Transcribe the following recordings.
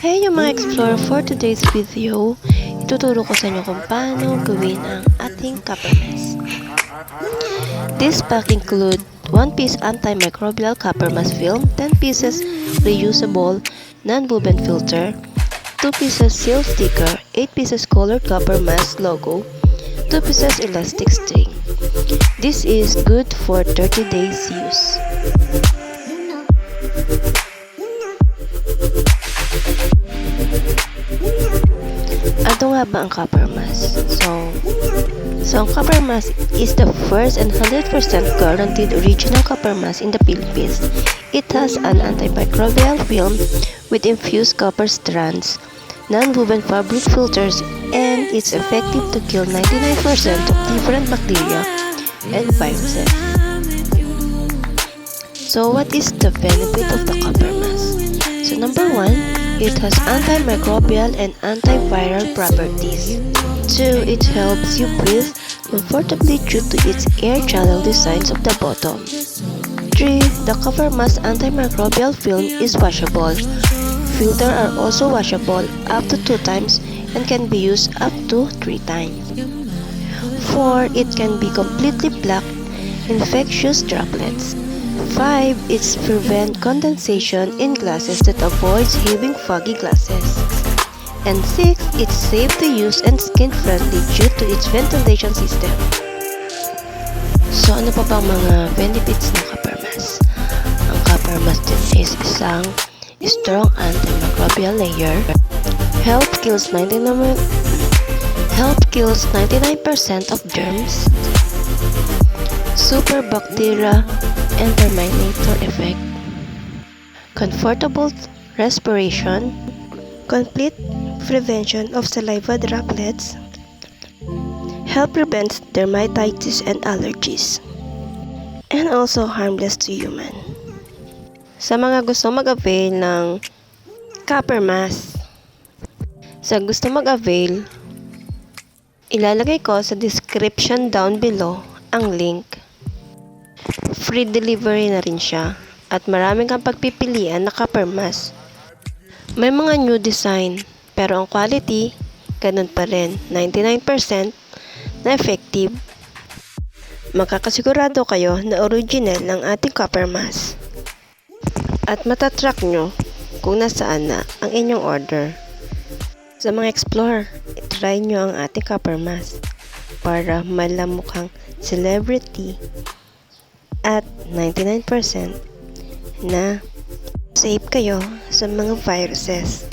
Hey mga Explorer, for today's video, ituturo ko sa inyo kung paano gawin ang ating CopperMask. This pack include 1 piece antimicrobial CopperMask film, 10 pieces reusable non-woven filter, 2 pieces seal sticker, 8 pieces colored CopperMask logo, 2 pieces elastic string. This is good for 30 days use. Ano nga ba ang CopperMask? So ang CopperMask is the first and 100% guaranteed original CopperMask in the Philippines. It has an antimicrobial film with infused copper strands, non-woven fabric filters, and it's effective to kill 99% of different bacteria and viruses. So what is the benefit of the CopperMask? So number 1, it has antimicrobial and antiviral properties. 2. It helps you breathe comfortably due to its air channel designs of the bottom. 3. The CopperMask antimicrobial film is washable. Filters are also washable up to 2 times and can be used up to 3 times. 4. It can be completely blocked infectious droplets. 5. It's prevent condensation in glasses that avoids having foggy glasses. And 6. It's safe to use and skin-friendly due to its ventilation system. So ano pa bang mga benefits ng CopperMask? Ang CopperMask din is isang strong antimicrobial layer. Help kills 99% of germs. Super bacteria and terminator effect, comfortable respiration, complete prevention of saliva droplets, help prevent dermatitis and allergies, and also harmless to human. Sa mga gusto mag-avail ng CopperMask, ilalagay ko sa description down below ang link. Free delivery na rin siya at maraming kang pagpipilian na CopperMask. May mga new design pero ang quality ganun pa rin, 99% na effective. Makakasigurado kayo na original ng ating CopperMask at matatrack nyo kung nasaan na ang inyong order. Sa mga Explorer, itry nyo ang ating CopperMask para malamukhang celebrity at 99% na safe kayo sa mga viruses.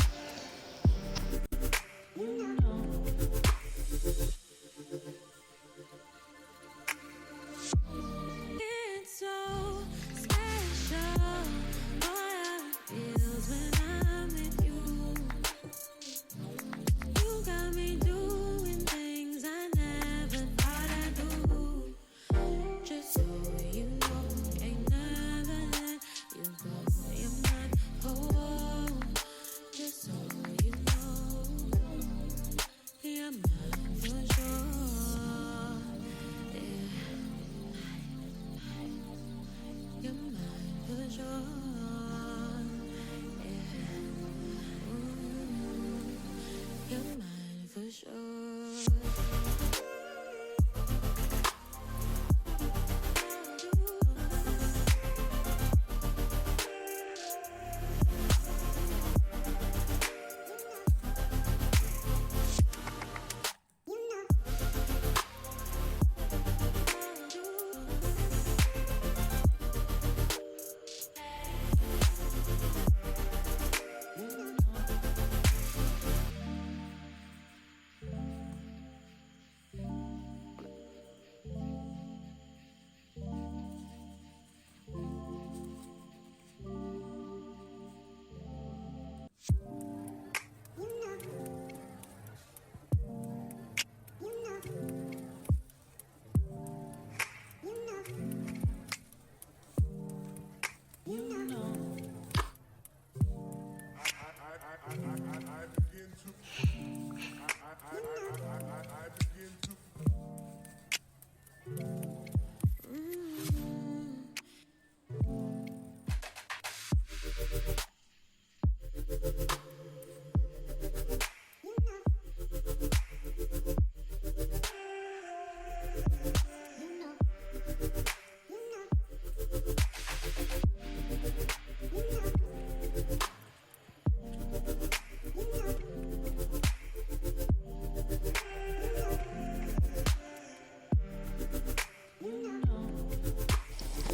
Just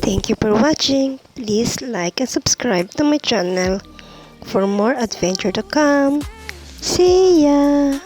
Thank you for watching. Please like and subscribe to my channel for more adventure to come. See ya!